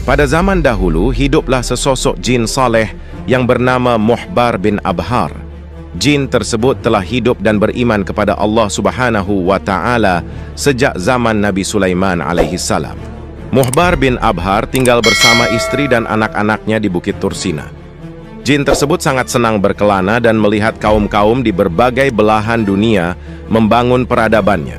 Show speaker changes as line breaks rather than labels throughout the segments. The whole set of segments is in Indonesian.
Pada zaman dahulu, hiduplah sesosok jin saleh yang bernama Muhbar bin Abhar. Jin tersebut telah hidup dan beriman kepada Allah Subhanahu wa Ta'ala sejak zaman Nabi Sulaiman alaihi salam. Muhbar bin Abhar tinggal bersama istri dan anak-anaknya di Bukit Tursina. Jin tersebut sangat senang berkelana dan melihat kaum-kaum di berbagai belahan dunia membangun peradabannya.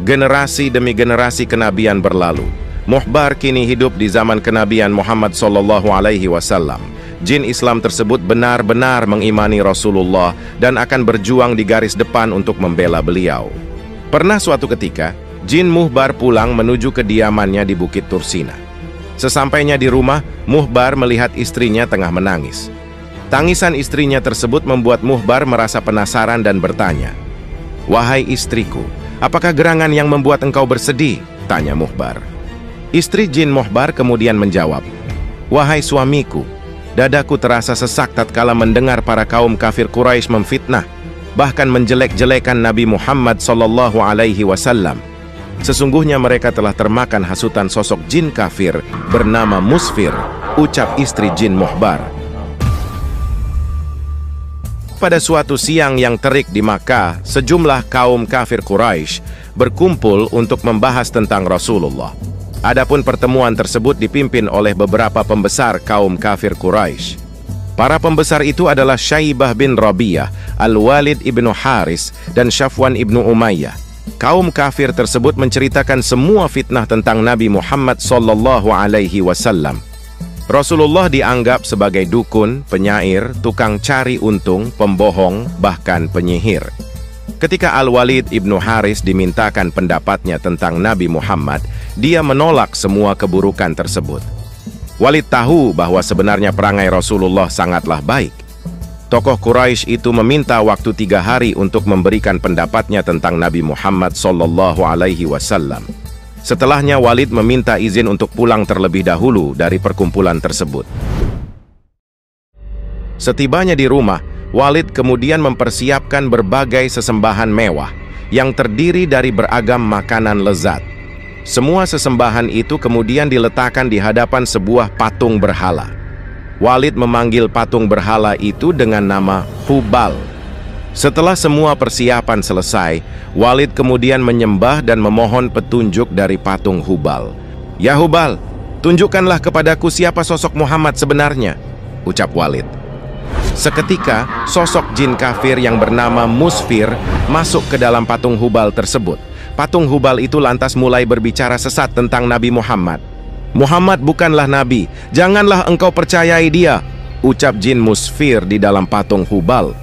Generasi demi generasi kenabian berlalu. Muhbar kini hidup di zaman kenabian Muhammad SAW. Jin Islam tersebut benar-benar mengimani Rasulullah dan akan berjuang di garis depan untuk membela beliau. Pernah suatu ketika, Jin Muhbar pulang menuju kediamannya di Bukit Tursina. Sesampainya di rumah, Muhbar melihat istrinya tengah menangis. Tangisan istrinya tersebut membuat Muhbar merasa penasaran dan bertanya, "Wahai istriku, apakah gerangan yang membuat engkau bersedih?" tanya Muhbar. Istri Jin Muhbar kemudian menjawab, "Wahai suamiku, dadaku terasa sesak tatkala mendengar para kaum kafir Quraisy memfitnah, bahkan menjelek-jelekan Nabi Muhammad SAW. Sesungguhnya mereka telah termakan hasutan sosok jin kafir bernama Musfir," ucap istri Jin Muhbar. Pada suatu siang yang terik di Makkah, sejumlah kaum kafir Quraisy berkumpul untuk membahas tentang Rasulullah. Adapun pertemuan tersebut dipimpin oleh beberapa pembesar kaum kafir Quraisy. Para pembesar itu adalah Syaibah bin Rabi'ah, Al-Walid ibnu Haris, dan Syafwan ibnu Umayyah. Kaum kafir tersebut menceritakan semua fitnah tentang Nabi Muhammad SAW. Rasulullah dianggap sebagai dukun, penyair, tukang cari untung, pembohong, bahkan penyihir. Ketika Al-Walid ibnu Haris dimintakan pendapatnya tentang Nabi Muhammad, dia menolak semua keburukan tersebut. Walid tahu bahwa sebenarnya perangai Rasulullah sangatlah baik. Tokoh Quraisy itu meminta waktu 3 hari untuk memberikan pendapatnya tentang Nabi Muhammad SAW. Setelahnya Walid meminta izin untuk pulang terlebih dahulu dari perkumpulan tersebut. Setibanya di rumah, Walid kemudian mempersiapkan berbagai sesembahan mewah yang terdiri dari beragam makanan lezat. Semua sesembahan itu kemudian diletakkan di hadapan sebuah patung berhala. Walid memanggil patung berhala itu dengan nama Hubal. Setelah semua persiapan selesai, Walid kemudian menyembah dan memohon petunjuk dari patung Hubal. "Ya Hubal, tunjukkanlah kepadaku siapa sosok Muhammad sebenarnya," ucap Walid. Seketika, sosok jin kafir yang bernama Musfir masuk ke dalam patung Hubal tersebut. Patung Hubal itu lantas mulai berbicara sesat tentang Nabi Muhammad. "Muhammad bukanlah Nabi, janganlah engkau percayai dia," ucap jin Musfir di dalam patung Hubal.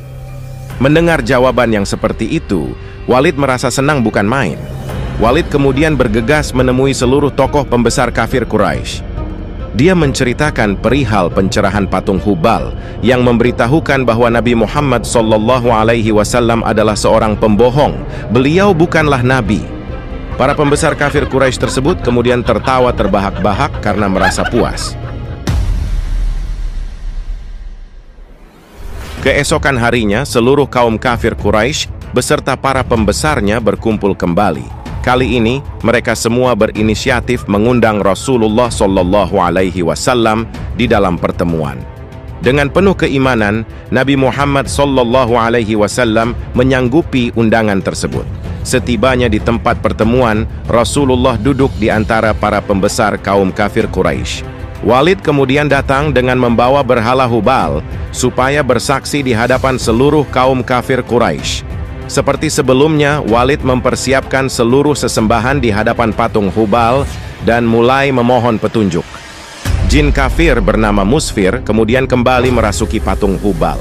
Mendengar jawaban yang seperti itu, Walid merasa senang bukan main. Walid kemudian bergegas menemui seluruh tokoh pembesar kafir Quraisy. Dia menceritakan perihal pencerahan patung Hubal yang memberitahukan bahwa Nabi Muhammad SAW adalah seorang pembohong. Beliau bukanlah Nabi. Para pembesar kafir Quraisy tersebut kemudian tertawa terbahak-bahak karena merasa puas. Keesokan harinya, seluruh kaum kafir Quraisy beserta para pembesarnya berkumpul kembali. Kali ini, mereka semua berinisiatif mengundang Rasulullah SAW di dalam pertemuan. Dengan penuh keimanan, Nabi Muhammad SAW menyanggupi undangan tersebut. Setibanya di tempat pertemuan, Rasulullah duduk di antara para pembesar kaum kafir Quraisy. Walid kemudian datang dengan membawa berhala Hubal supaya bersaksi di hadapan seluruh kaum kafir Quraisy. Seperti sebelumnya, Walid mempersiapkan seluruh sesembahan di hadapan patung Hubal dan mulai memohon petunjuk. Jin kafir bernama Musfir kemudian kembali merasuki patung Hubal.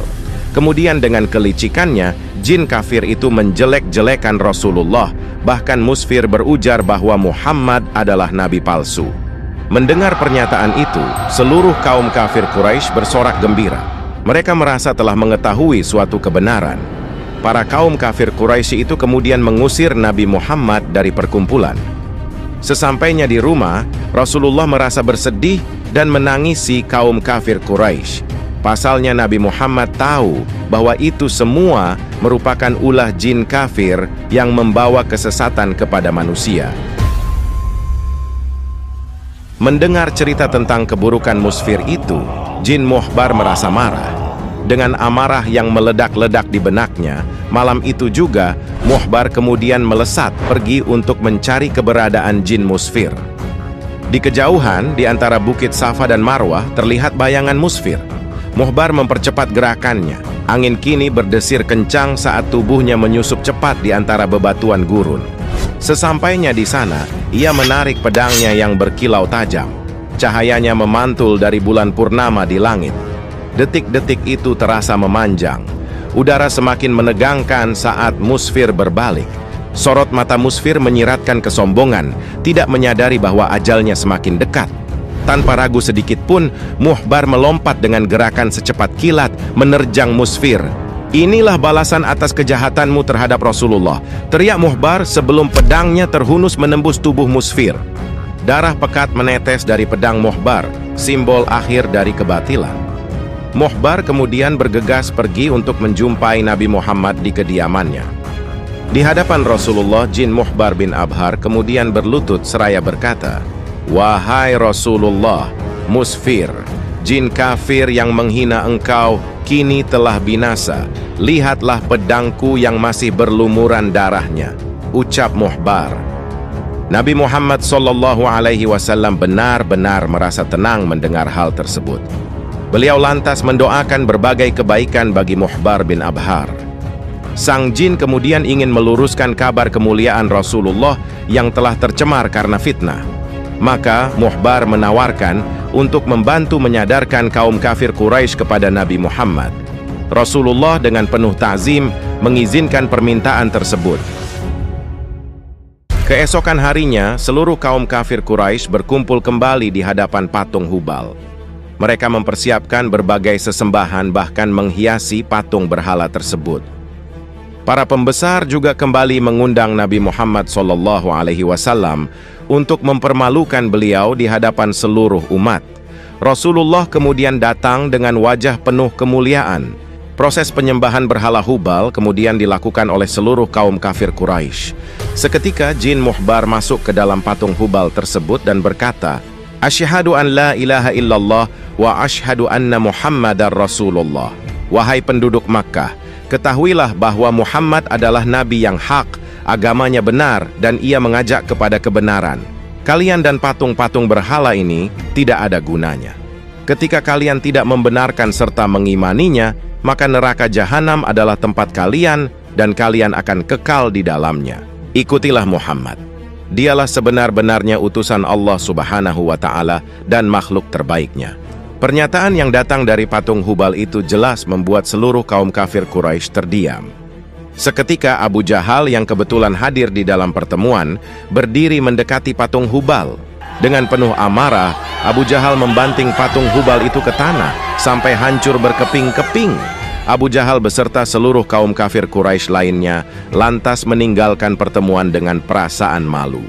Kemudian dengan kelicikannya, jin kafir itu menjelek-jelekan Rasulullah. Bahkan Musfir berujar bahwa Muhammad adalah nabi palsu. Mendengar pernyataan itu, seluruh kaum kafir Quraisy bersorak gembira. Mereka merasa telah mengetahui suatu kebenaran. Para kaum kafir Quraisy itu kemudian mengusir Nabi Muhammad dari perkumpulan. Sesampainya di rumah, Rasulullah merasa bersedih dan menangisi kaum kafir Quraisy. Pasalnya Nabi Muhammad tahu bahwa itu semua merupakan ulah jin kafir yang membawa kesesatan kepada manusia. Mendengar cerita tentang keburukan Musfir itu, Jin Muhbar merasa marah. Dengan amarah yang meledak-ledak di benaknya, malam itu juga Muhbar kemudian melesat pergi untuk mencari keberadaan Jin Musfir. Di kejauhan, di antara Bukit Safa dan Marwah, terlihat bayangan Musfir. Muhbar mempercepat gerakannya. Angin kini berdesir kencang saat tubuhnya menyusup cepat di antara bebatuan gurun. Sesampainya di sana, ia menarik pedangnya yang berkilau tajam. Cahayanya memantul dari bulan purnama di langit. Detik-detik itu terasa memanjang. Udara semakin menegangkan saat Musfir berbalik. Sorot mata Musfir menyiratkan kesombongan, tidak menyadari bahwa ajalnya semakin dekat. Tanpa ragu sedikit pun, Muhbar melompat dengan gerakan secepat kilat, menerjang Musfir. "Inilah balasan atas kejahatanmu terhadap Rasulullah," teriak Muhbar sebelum pedangnya terhunus menembus tubuh Musfir. Darah pekat menetes dari pedang Muhbar, simbol akhir dari kebatilan. Muhbar kemudian bergegas pergi untuk menjumpai Nabi Muhammad di kediamannya. Di hadapan Rasulullah, Jin Muhbar bin Abhar kemudian berlutut seraya berkata, "Wahai Rasulullah, Musfir, jin kafir yang menghina engkau kini telah binasa. Lihatlah pedangku yang masih berlumuran darahnya," ucap Muhbar. Nabi Muhammad SAW benar-benar merasa tenang mendengar hal tersebut. Beliau lantas mendoakan berbagai kebaikan bagi Muhbar bin Abhar. Sang jin kemudian ingin meluruskan kabar kemuliaan Rasulullah yang telah tercemar karena fitnah. Maka Muhbar menawarkan untuk membantu menyadarkan kaum kafir Quraisy kepada Nabi Muhammad. Rasulullah dengan penuh ta'zim mengizinkan permintaan tersebut. Keesokan harinya, seluruh kaum kafir Quraisy berkumpul kembali di hadapan patung Hubal. Mereka mempersiapkan berbagai sesembahan, bahkan menghiasi patung berhala tersebut. Para pembesar juga kembali mengundang Nabi Muhammad SAW untuk mempermalukan beliau di hadapan seluruh umat. Rasulullah kemudian datang dengan wajah penuh kemuliaan. Proses penyembahan berhala Hubal kemudian dilakukan oleh seluruh kaum kafir Quraisy. Seketika Jin Muhbar masuk ke dalam patung Hubal tersebut dan berkata, "Asyhadu an la ilaha illallah wa asyhadu anna Muhammadar Rasulullah." Wahai penduduk Makkah, ketahuilah bahwa Muhammad adalah nabi yang hak, agamanya benar, dan ia mengajak kepada kebenaran. Kalian dan patung-patung berhala ini tidak ada gunanya. Ketika kalian tidak membenarkan serta mengimaninya, maka neraka jahanam adalah tempat kalian dan kalian akan kekal di dalamnya. Ikutilah Muhammad. Dialah sebenar-benarnya utusan Allah Subhanahu wa Ta'ala dan makhluk terbaiknya. Pernyataan yang datang dari patung Hubal itu jelas membuat seluruh kaum kafir Quraisy terdiam. Seketika Abu Jahal yang kebetulan hadir di dalam pertemuan berdiri mendekati patung Hubal. Dengan penuh amarah, Abu Jahal membanting patung Hubal itu ke tanah sampai hancur berkeping-keping. Abu Jahal beserta seluruh kaum kafir Quraisy lainnya lantas meninggalkan pertemuan dengan perasaan malu.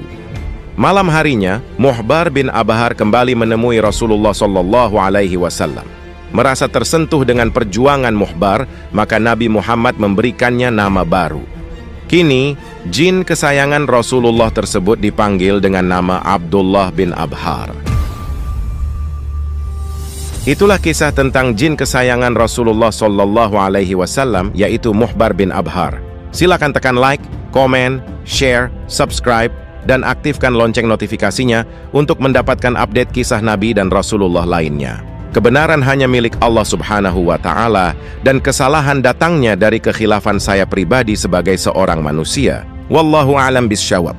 Malam harinya, Muhbar bin Abhar kembali menemui Rasulullah SAW. Merasa tersentuh dengan perjuangan Muhbar, maka Nabi Muhammad memberikannya nama baru. Kini, jin kesayangan Rasulullah tersebut dipanggil dengan nama Abdullah bin Abhar. Itulah kisah tentang jin kesayangan Rasulullah SAW, yaitu Muhbar bin Abhar. Silakan tekan like, komen, share, subscribe, dan aktifkan lonceng notifikasinya untuk mendapatkan update kisah Nabi dan Rasulullah lainnya. Kebenaran hanya milik Allah Subhanahu wa Ta'ala, dan kesalahan datangnya dari kekhilafan saya pribadi sebagai seorang manusia. Wallahu a'lam bishawab.